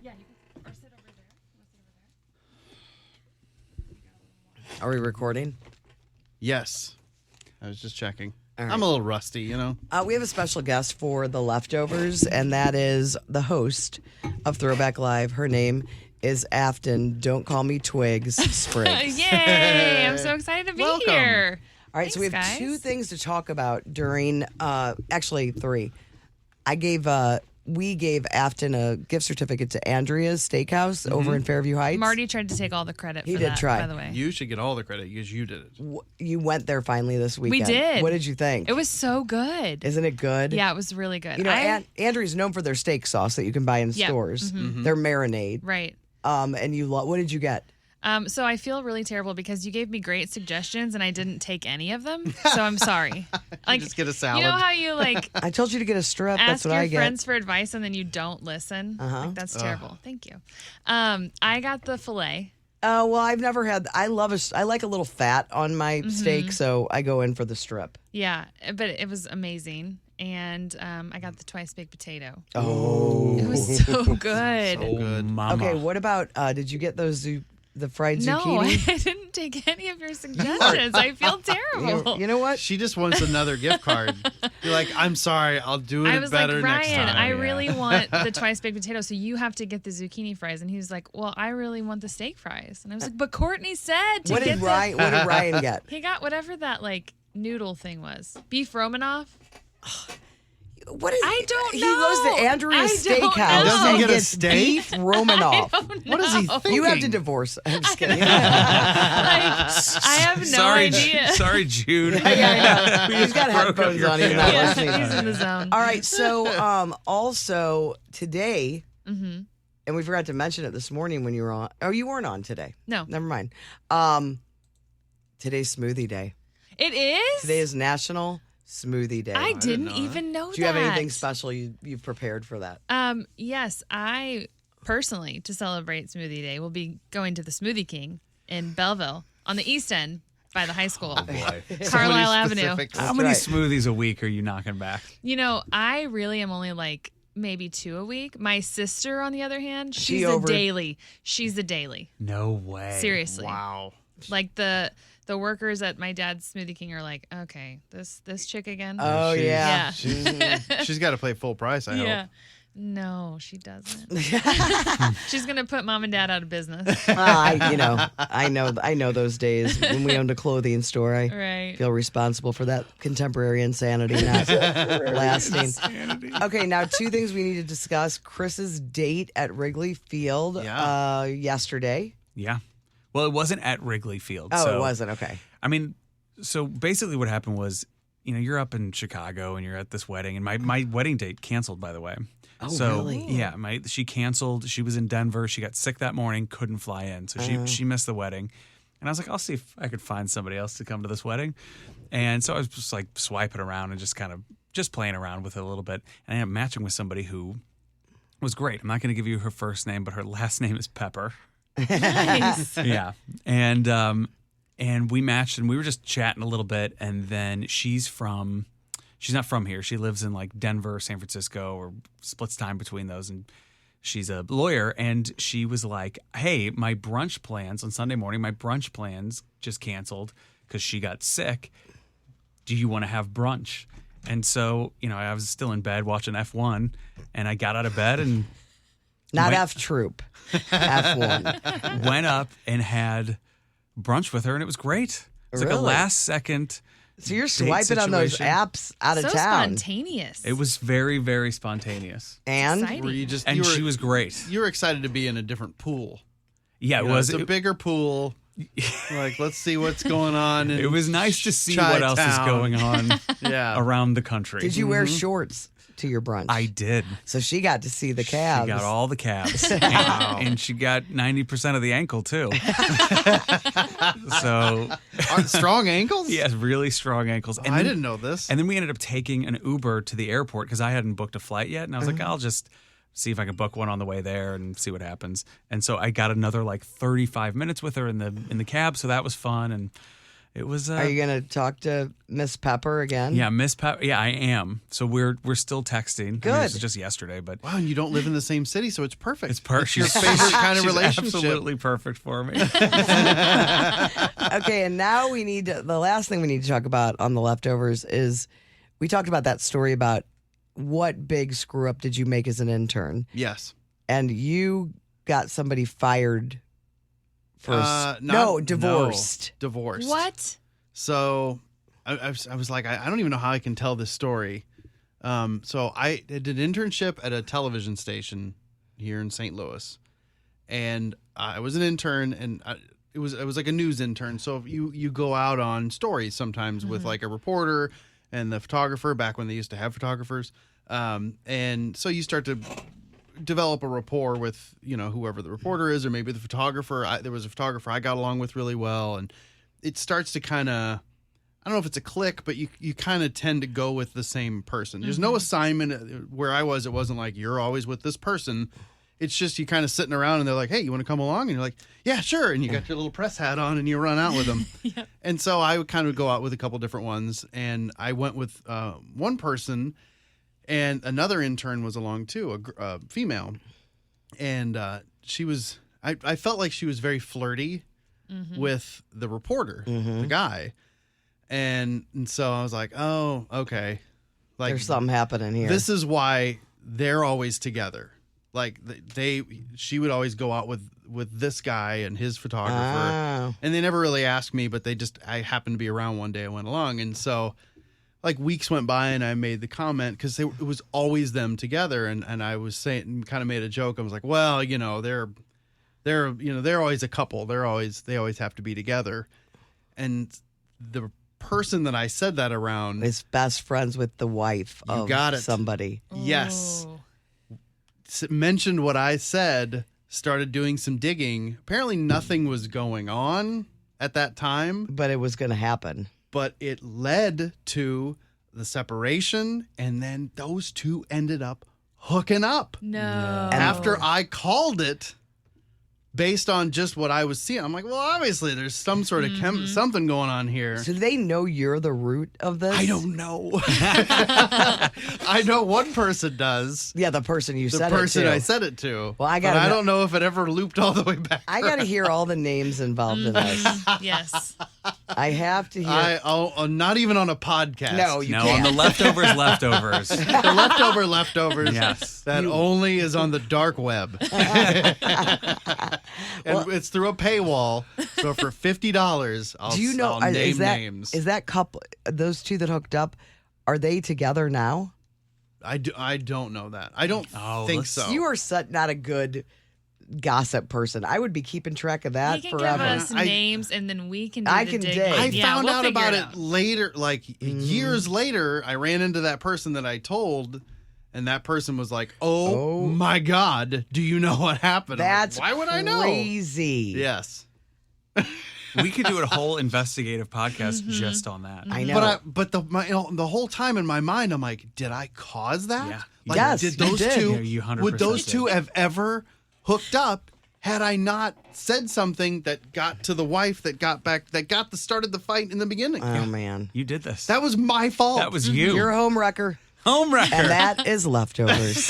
Yeah, you can or sit over there. Are we recording? Yes. I was just checking. All right. I'm a little rusty, you know. We have a special guest for the leftovers, and that is the host of Throwback Live. Her name is Afton. Don't call me Twigs Spriggs. Yay! I'm so excited to be Welcome. here. All right, so we have Thanks, guys. 2 things to talk about during, actually 3. We gave Afton a gift certificate to Andrea's Steakhouse over in Fairview Heights. Marty tried to take all the credit He for did that, try. by the way. You should get all the credit because you did it. You went there finally this weekend. did. What did you think? It was so good. Isn't it good? Yeah, it was really good. You know, Andrea's known for their steak sauce that you can buy in Yeah, stores. Their marinade. Right. And you what did you get? So I feel really terrible because you gave me great suggestions and I didn't take any of them. So I'm sorry. Like, just get a salad. You know how you like I told you to get a strip. That's ask what your I get. friends for advice and then you don't listen? Uh-huh. Like, that's terrible. Thank you. I got the filet. Oh, well, I've never had. I like a little fat on my steak, so I go in for the strip. Yeah, but it was amazing. And I got the twice baked potato. Oh, It was so good. So good. Mama. okay. What about? Did you get those the fried No, zucchini? I didn't take any of your suggestions. I feel terrible. You know what? She just wants another gift card. You're like, I'm sorry, I'll do I it was better like, next Ryan, time. I Yeah. really want the twice baked potato, so you have to get the zucchini fries. And he was like, well, I really want the steak fries. And I was like, but Courtney said to What get did Ryan get? He got whatever that like noodle thing was. Beef Romanoff. What is? I don't He know. goes to Andrea's I don't Steakhouse know. Doesn't and get a gets steak? beef Romanoff. What is he thinking? You have to divorce. I'm just kidding. Like, I have no sorry, idea. Sorry, Jude. I know. He's got headphones on. He's not Yeah, listening. he's in the zone. All right. So, also today, and we forgot to mention it this morning when you were on. Oh, you weren't on today. No. Never mind. Today's Smoothie Day. It is? Today is National Smoothie Day. I didn't know even know that. Do you have anything special you've prepared for that? Yes, I personally, to celebrate Smoothie Day, will be going to the Smoothie King in Belleville on the East End by the high school. Boy. Carlisle Avenue. Specifics. How many right. smoothies a week are you knocking back? You know, I really am only like maybe 2 a week. My sister, on the other hand, she's a over- daily. She's a daily. No way. Seriously. Wow. Like the workers at my dad's Smoothie King are like, okay, this chick again. Oh, She's- yeah. She's got to play full price, I yeah. hope. No, she doesn't. She's gonna put mom and dad out of business. I know those days when we owned a clothing store. I Right. feel responsible for that contemporary insanity not lasting. Okay, now 2 things we need to discuss. Chris's date at Wrigley Field yesterday. Yeah. Well, it wasn't at Wrigley Field. Oh, so, it wasn't. Okay. I mean, so basically what happened was, you're up in Chicago and you're at this wedding, and my wedding date canceled, by the way. Oh, so, really? Yeah, she canceled. She was in Denver. She got sick that morning, couldn't fly in. So she missed the wedding. And I was like, I'll see if I could find somebody else to come to this wedding. And so I was just like swiping around and just playing around with it a little bit. And I ended up matching with somebody who was great. I'm not going to give you her first name, but her last name is Pepper. Nice. Yeah. And we matched and we were just chatting a little bit. And then she's not from here. She lives in like Denver, San Francisco, or splits time between those. And she's a lawyer. And she was like, hey, my brunch plans on Sunday morning, just canceled because she got sick. Do you want to have brunch? And so, I was still in bed watching F1 and I got out of bed and Not Wait. F Troop. F1. went up and had brunch with her, and it was great. It was like a Really? last second. So you're date swiping on those situation. apps out of So town. spontaneous. It was very, very spontaneous, And Exciting. Were you just, and you were, she was great. You were excited to be in a different pool. Yeah, You it know, was. It's a It, bigger pool. Like, let's see what's going on. In it was nice to see what else is Chi-town. going on Yeah. around the country. did you wear shorts to your brunch? I did. So she got to see the calves. She got all the calves, and she got 90% of the ankle too. So Strong ankles? he has really strong ankles. And I then- didn't know this. And then we ended up taking an Uber to the airport because I hadn't booked a flight yet. And I was like, I'll just see if I can book one on the way there and see what happens. And so I got another like 35 minutes with her in the cab. So that was fun. And It was. Are you going to talk to Miss Pepper again? Yeah, Miss Pepper. Yeah, I am. So we're still texting. Good. I mean, this was just yesterday, but Wow, and you don't live in the same city, so it's perfect. it's perfect. Your favorite kind of She's relationship. absolutely perfect for me. Okay, and now the last thing we need to talk about on the leftovers is we talked about that story about what big screw up did you make as an intern? Yes. And you got somebody fired for divorced. No, divorced. What? So I was like, I don't even know how I can tell this story. So I did an internship at a television station here in St. Louis, and I was an intern, and it was like a news intern. So you go out on stories sometimes with like a reporter and the photographer back when they used to have photographers, and so you start to develop a rapport with whoever the reporter is, or maybe the photographer. There was a photographer I got along with really well, and it starts to kind of, I don't know if it's a click, but you kind of tend to go with the same person. There's no assignment. Where I was, it wasn't like you're always with this person. It's just you kind of sitting around and they're like, hey, you want to come along? And you're like, yeah, sure. And you got your little press hat on and you run out with them. Yep. And so I would kind of go out with a couple different ones, and I went with one person. And another intern was along too, a female, and she was. I felt like she was very flirty with the reporter, the guy, and so I was like, oh, okay, like There's something happening here. this is why they're always together. Like she would always go out with this guy and his photographer, Oh. and they never really asked me, but I happened to be around one day. I went along, and so. Like weeks went by and I made the comment because it was always them together, and I was saying, kind of made a joke. I was like, well, they're always a couple. They always have to be together. And the person that I said that around Is best friends with the wife of got it. somebody. yes, Oh. mentioned what I said, started doing some digging. Apparently nothing was going on at that time, But it was going to happen. but it led to the separation, and then those two ended up hooking up. No. After I called it, based on just what I was seeing, I'm like, well, obviously there's some sort of something going on here. So do they know you're the root of this? I don't know. I know one person does. Yeah, the person you The said person it to. I said it to. Well, I but gotta I know- don't know if it ever looped all the way back. I got to hear all the names involved in this. Yes. I have to hear. Not even on a podcast. No, you no, can't. on the leftovers. The leftovers. Yes. That only is on the dark web. And it's through a paywall. So for $50, Do you know? I'll name is that names. is that couple? Those two that hooked up, are they together now? I don't know that. I don't Oh, think let's- so. You are not a good gossip person. I would be keeping track of that He can forever. give us I- names, and then we can do I the can digging. dig. I Yeah, found we'll out figure about it it out. later, like Mm-hmm. years later. I ran into that person that I told, and that person was like, "Oh, my God, do you know what happened?" I'm like, That's why would I know? crazy. Yes, We could do a whole investigative podcast just on that. I know. but the whole time in my mind, I'm like, did I cause that? Yeah. Like, Yes, did you those did. two? Yeah, you 100% would those did. two have ever hooked up? Had I not said something that got to the wife that started the fight in the beginning? Oh man, You did this. That was my fault. That was you. you're a home wrecker, home wrecker. and that is leftovers.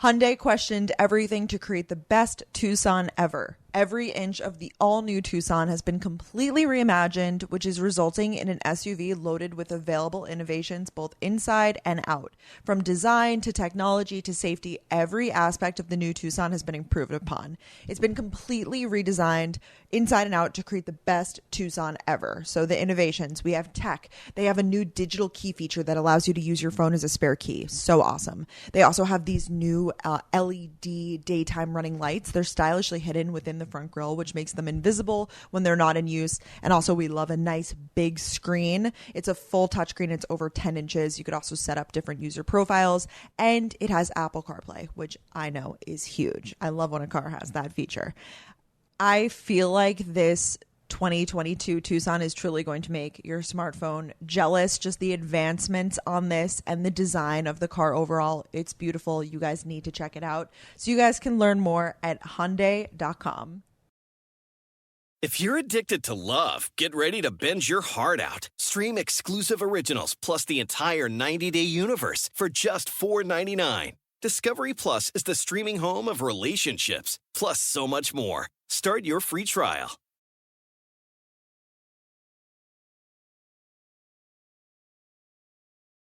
Hyundai questioned everything to create the best Tucson ever. Every inch of the all-new Tucson has been completely reimagined, which is resulting in an SUV loaded with available innovations both inside and out. From design to technology to safety, every aspect of the new Tucson has been improved upon. It's been completely redesigned inside and out to create the best Tucson ever. So the innovations, we have tech. They have a new digital key feature that allows you to use your phone as a spare key. So awesome. They also have these new LED daytime running lights. They're stylishly hidden within the front grille, which makes them invisible when they're not in use. And also we love a nice big screen. It's a full touchscreen. It's over 10 inches. You could also set up different user profiles, and it has Apple CarPlay, which I know is huge. I love when a car has that feature. I feel like this 2022 Tucson is truly going to make your smartphone jealous. Just the advancements on this and the design of the car overall. It's beautiful. You guys need to check it out. So you guys can learn more at Hyundai.com. If you're addicted to love, get ready to binge your heart out. Stream exclusive originals plus the entire 90-day universe for just $4.99. Discovery Plus is the streaming home of relationships, plus so much more. Start your free trial